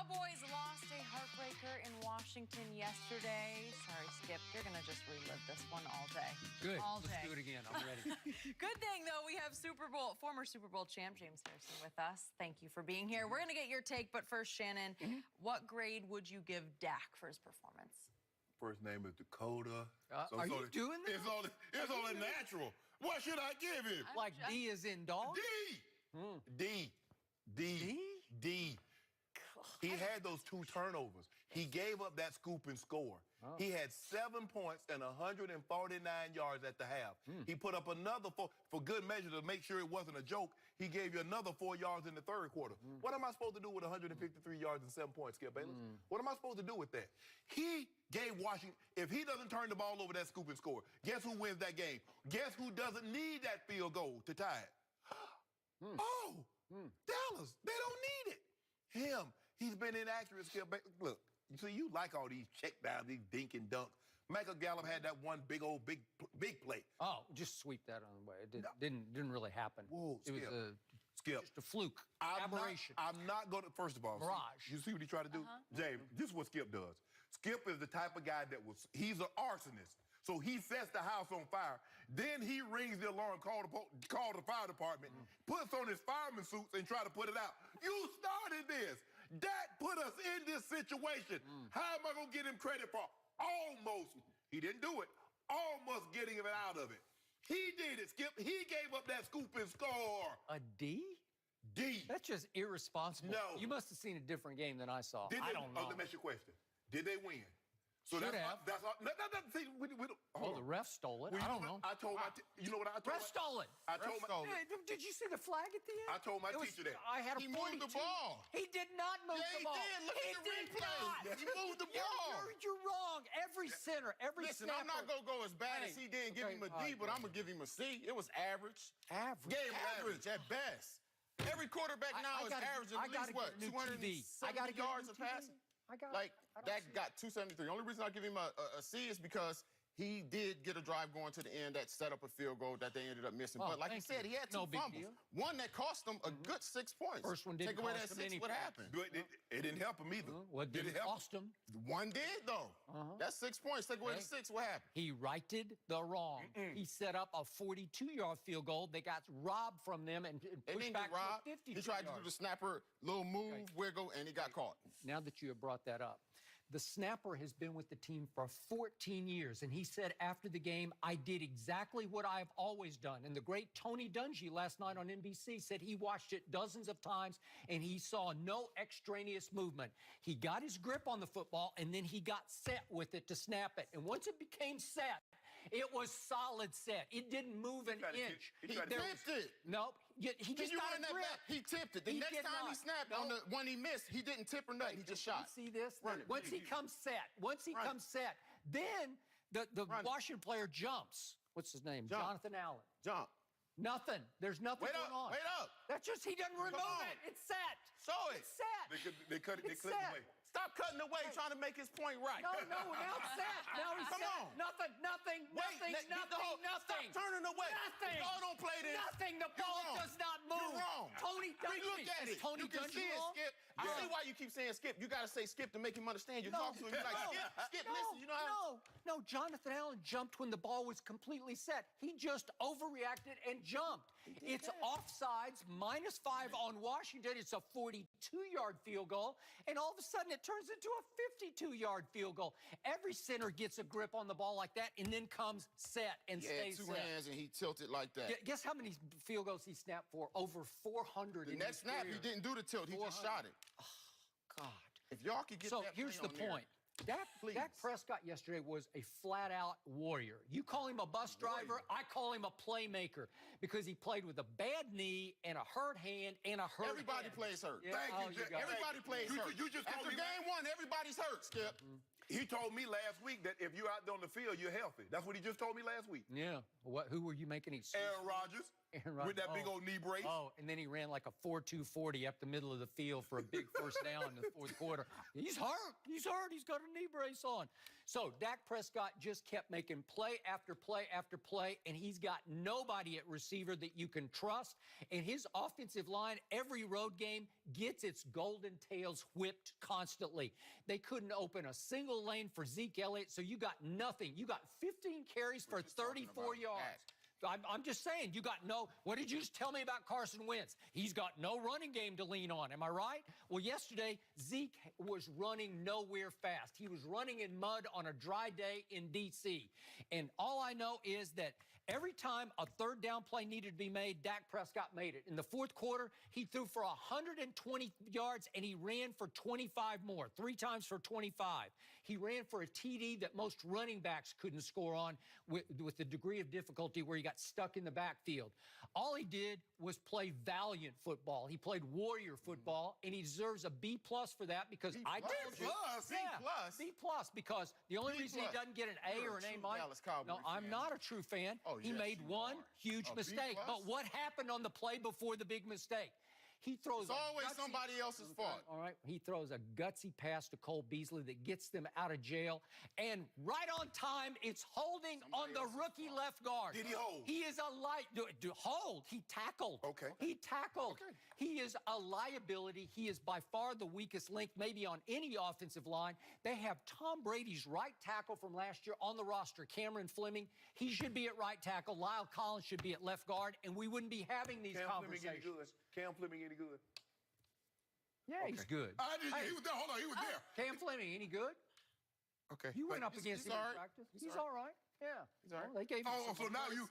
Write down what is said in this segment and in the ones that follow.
Cowboys lost a heartbreaker in Washington yesterday. Sorry, Skip. You're going to just relive this one all day. Good. All day. Let's do it again. I'm ready. Good thing, though, we have former Super Bowl champ James Harrison with us. Thank you for being here. We're going to get your take, but first, Shannon, what grade would you give Dak for his performance? First name is Dakota. Are you doing this? It's only natural. What should I give him? Like D as in dog? D. D. He had those 2 turnovers. He gave up that scoop and score. He had 7 points and 149 yards at the half. He put up another 4, for good measure to make sure it wasn't a joke. He gave you another 4 yards in the third quarter. What am I supposed to do with 153 yards and 7 points, Skip Bayless? What am I supposed to do with that? He gave Washington, if he doesn't turn the ball over that scoop and score, guess who wins that game? Guess who doesn't need that field goal to tie it? Dallas, they don't need it. Him, he's been inaccurate, Skip Bayless. Look, so you like all these check downs, these dink and dunk. Michael Gallup had that one big play. Oh, just sweep that on the way. It didn't really happen. Whoa, It was just a fluke, aberration. I'm not going to, first of all, Mirage. You see what he tried to do? James, this is what Skip does. Skip is the type of guy he's an arsonist. So he sets the house on fire. Then he rings the alarm, call the fire department, puts on his fireman suits and try to put it out. You started this. Dak put us in this situation. How am I going to get him credit for almost, he didn't do it, almost getting him out of it? He did it, Skip. He gave up that scoop and score. A D? D. That's just irresponsible. No. You must have seen a different game than I saw. I don't know. Let me ask you a question. Did they win? So Should that's have. That's all. No, see, Oh, the ref stole it. I don't know. I told you know what I told Ref stole it. I told Hey, did you see the flag at the end? I told my teacher that. I had a He 42. moved the ball. He did not move Yeah, the he ball. did. Look at the replay. Not. He moved the ball. You're wrong. Every center, every Listen, snapper. I'm not going to go as bad as Hey, he did and give him a D, but I'm going to give him a C. It was average. Average. Game average at best. Every quarterback now is averaging at least, what, 270 yards of passing? Dak got 273. The only reason I give him a C is because he did get a drive going to the end that set up a field goal that they ended up missing. But like you said, he had 2 fumbles. One that cost him a good 6 points. First one didn't Take away cost that him 6, any what points. happened? But it didn't help him either. What didn't cost him? One did, though. That's 6 points. Take away the 6, what happened? He righted the wrong. He set up a 42-yard field goal. They got robbed from them and pushed back to a 50. He tried to do the snapper, little move, wiggle, and he got caught. Now that you have brought that up, the snapper has been with the team for 14 years, and he said after the game, I did exactly what I've always done. And the great Tony Dungy last night on NBC said he watched it dozens of times, and he saw no extraneous movement. He got his grip on the football, and then he got set with it to snap it. And once it became set, it was solid set. It didn't move an inch. He tipped it. Nope. He just got a grip. He tipped it. The next time he snapped on the one he missed, he didn't tip or nothing. He just shot. You see this? Run it. Once he comes set, then the Washington player jumps. What's his name? Jonathan Allen. Jump. Nothing. There's nothing going on. Wait up. That's just he doesn't remove it. It's set. Show it. It's set. They cut it away. Stop cutting away, trying to make his point right. No, now it's set. Now he's Come set. on. Nothing. Stop turning away. Nothing. Y'all don't play this. Nothing. The ball does not move. You're wrong. Tony Dungy. Look at it. Tony you can Dungy see it, wrong? Skip. I see why you keep saying Skip. You got to say Skip to make him understand. You're talking to him. You're like, Skip, listen. You know how... No, Jonathan Allen jumped when the ball was completely set. He just overreacted and jumped. It's offsides, -5 on Washington. It's a 42-yard field goal. And all of a sudden, it turns into a 52-yard field goal. Every center gets a grip on the ball like that and then comes set and stays set. He had 2 hands and he tilted like that. Guess how many field goals he snapped for? Over 400 The next snap, he didn't do the tilt. He just shot it. Oh, God. If y'all could get So that here's play the on there. point. Dak Prescott yesterday was a flat-out warrior. You call him a bus driver, I call him a playmaker because he played with a bad knee and a hurt hand and a hurt Everybody hand. plays hurt. Yeah. Thank you, got it. Everybody plays hurt. You just After called me game 1, everybody's hurt, Skip. He told me last week that if you're out there on the field, you're healthy. That's what he just told me last week. Yeah. Who were you making excuses? Aaron Rodgers. With that big old knee brace. Oh, and then he ran like a 4.240 up the middle of the field for a big first down in the fourth quarter. He's hurt. He's hurt. He's got a knee brace on. So Dak Prescott just kept making play after play after play, and he's got nobody at receiver that you can trust. And his offensive line, every road game, gets its golden tails whipped constantly. They couldn't open a single lane for Zeke Elliott, so you got nothing. You got 15 carries for 34 yards. I'm just saying, you got no, what did you just tell me about Carson Wentz? He's got no running game to lean on, am I right? Well, yesterday, Zeke was running nowhere fast. He was running in mud on a dry day in D.C. And all I know is that every time a third down play needed to be made, Dak Prescott made it. In the fourth quarter, he threw for 120 yards, and he ran for 25 more, 3 times for 25. He ran for a TD that most running backs couldn't score on with the degree of difficulty where he got stuck in the backfield. All he did was play valiant football. He played warrior football, and he deserves a B+ for that because B+? I told you. B+? B+ because the only reason he doesn't get an A or an A-. No, I'm not a true fan. He made one huge mistake. But what happened on the play before the big mistake? He throws. It's always somebody else's fault. All right. He throws a gutsy pass to Cole Beasley that gets them out of jail. And right on time, it's holding on the rookie left guard. Did he hold? He is a hold. He tackled. Okay. He tackled. Okay. He is a liability. He is by far the weakest link, maybe on any offensive line. They have Tom Brady's right tackle from last year on the roster, Cameron Fleming. He should be at right tackle. Lyle Collins should be at left guard, and we wouldn't be having these conversations. Cam Fleming any good? Yeah, he's good. He was there. Hold on, he was there. Cam Fleming, any good? Okay. You went up against him in practice. He's all right. Yeah. He's all right. Well, they gave him So now you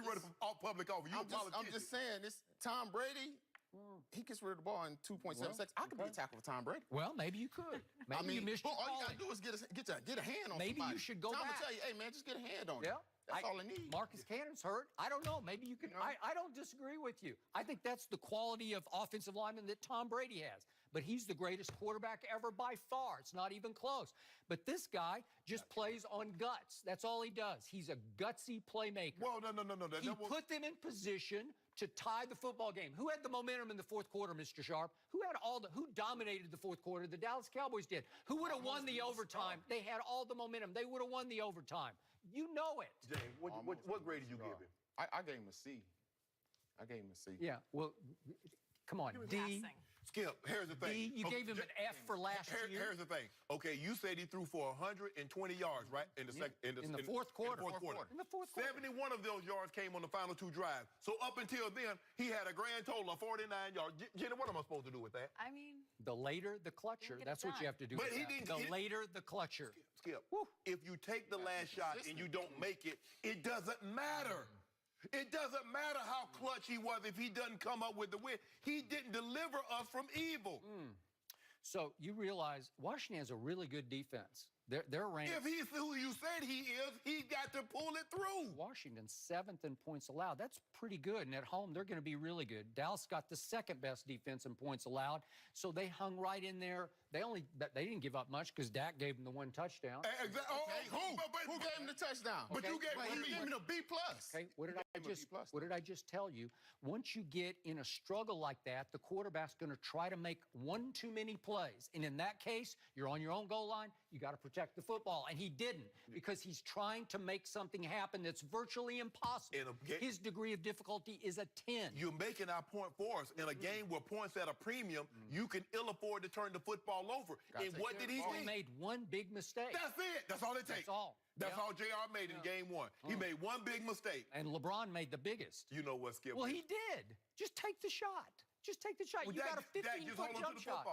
running for public office. I'm just saying, this Tom Brady, he gets rid of the ball in 2.7 seconds. I could be a tackle for Tom Brady. Well, maybe you could. Maybe you missed your all you calling. got to do is get a hand on Maybe somebody. you should go Tom back. will tell you, hey, man, just get a hand on Yeah. him. That's all I need. Marcus Cannon's hurt. I don't know. Maybe you can. I don't disagree with you. I think that's the quality of offensive lineman that Tom Brady has. But he's the greatest quarterback ever by far. It's not even close. But this guy just plays on guts. That's all he does. He's a gutsy playmaker. Well, no. He put them in position to tie the football game. Who had the momentum in the fourth quarter, Mr. Sharp? Who dominated the fourth quarter? The Dallas Cowboys did. Who would have won the overtime? They had all the momentum. They would have won the overtime. You know it. James, what grade did you give him? I gave him a C. I gave him a C. Yeah, well, come on, D. Skip, here's the thing. You gave him an F for last year. Here's the thing. Okay, you said he threw for 120 yards, right? In the fourth quarter. In the fourth quarter. 71 of those yards came on the final 2 drives. So up until then, he had a grand total of 49 yards. Jenny, what am I supposed to do with that? I mean, the later the clutcher. That's what you have to do. But he didn't. The later the clutcher. Skip. If you take the last shot and you don't make it, it doesn't matter. It doesn't matter how clutch he was if he doesn't come up with the win. He didn't deliver us from evil. So you realize Washington has a really good defense. They're ranked. If he's who you said he is, he got to pull it through. Washington 7th in points allowed. That's pretty good. And at home, they're going to be really good. Dallas got the 2nd best defense in points allowed. So they hung right in there. They didn't give up much because Dak gave them the 1 touchdown. Exactly. Who gave him the touchdown? But you gave him a B+. Okay, what did I just tell you? Once you get in a struggle like that, the quarterback's going to try to make one too many plays. And in that case, you're on your own goal line. You got to protect the football. And he didn't because he's trying to make something happen that's virtually impossible. His degree of difficulty is a 10. You're making our point for us. In a game where points at a premium, you can ill afford to turn the football over. And what did he do? He made one big mistake. That's it. That's all it takes. That's all. That's all JR made in game 1. He made one big mistake. And LeBron made the biggest. You know what, Skip? Well, he did. Just take the shot. Just take the shot. Well, you got a 15-foot jump shot.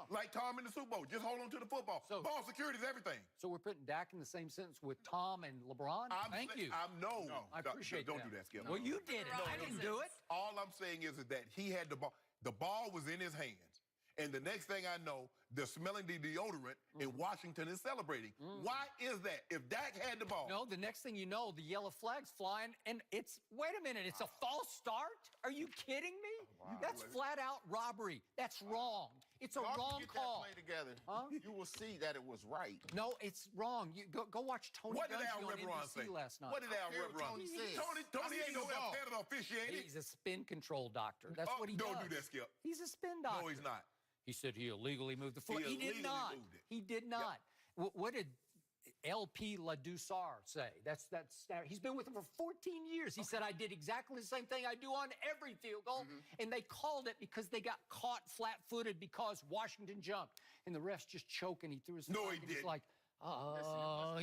Like Tom in the Super Bowl. Just hold on to the football. Ball security is everything. So we're putting Dak in the same sentence with Tom and LeBron? Thank you. No. I appreciate that. Don't do that, Skip. Well, you did it. I didn't do it. All I'm saying is that he had the ball. The ball was in his hands. And the next thing I know, they're smelling the deodorant and Washington is celebrating. Why is that? If Dak had the ball. No, the next thing you know, the yellow flag's flying, and wait a minute, it's a false start? Are you kidding me? That's flat out robbery. That's wrong. It's a wrong call. That play together. Huh? You will see that it was right. No, it's wrong. You go watch Tony What did Dungy Al on Rivera NBC say last night. What did Al Rivera Tony say? says. Tony ain't no better officiating. He's a spin control doctor. That's what he does. Don't do that, Skip. He's a spin doctor. No, he's not. He said he illegally moved the foot. He did illegally not. moved it. He did not. What did LP LaDussard say? He's been with him for 14 years. He said, I did exactly the same thing I do on every field goal. And they called it because they got caught flat-footed because Washington jumped. And the ref's just choking. He threw his No, flag, he and he's didn't. like,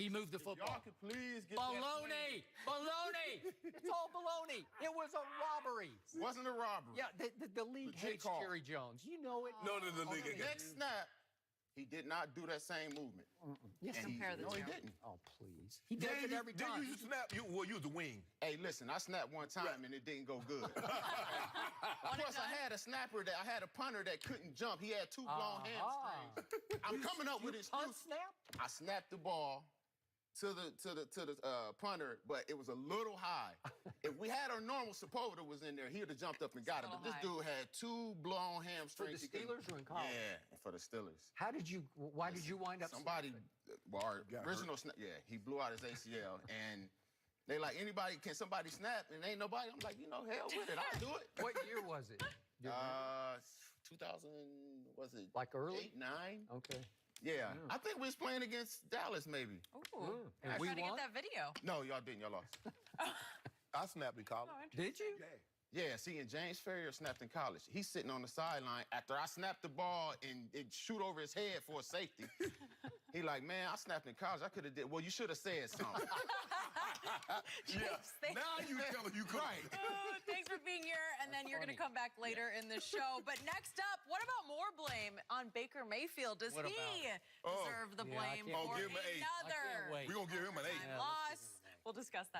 he moved the football. Y'all could please get Baloney! Baloney! It's all baloney. It was a robbery. Wasn't a robbery. Yeah, the league Legit hates call. Jerry Jones. You know it. No, the league The again. next snap, he did not do that same movement. Yes, And Compare the no, he two. didn't. Oh, please. He does it every time. Then you snap. You was the wing. Hey, listen, I snapped one time and it didn't go good. Plus, I had a snapper I had a punter that couldn't jump. He had two blown hamstrings. I'm coming up with Punt excuses. snap? I snapped the ball to the punter, but it was a little high. If we had our normal Sepulveda was in there, he would have jumped up and got it. But this dude had two blown For the hamstrings. Steelers or in college? Yeah, for the Steelers. Why did you wind up? Somebody, well, our Got original snap, he blew out his ACL, and they like, can somebody snap? And ain't nobody. I'm like, hell with it, I'll do it. What year was it? Do you remember? 2000, was it? Like early? 8, 9? Okay. Yeah. I think we was playing against Dallas, maybe. Ooh, And I we tried to won? get that video. No, y'all didn't. Y'all lost. I snapped in college. Did you? Yeah, see, and James Ferrier snapped in college. He's sitting on the sideline after I snapped the ball and it shoot over his head for a safety. He like, man, I snapped in college. I could have did. Well, you should have said something. Thanks. Now you tell him you could. Right. Thanks for being here, and then you're going to come back later in the show. But next up, what about more blame on Baker Mayfield? Does What he about deserve the Yeah, I blame can't for wait. Give him an 8. another wait. We're going to give him an 8. loss? We'll discuss that.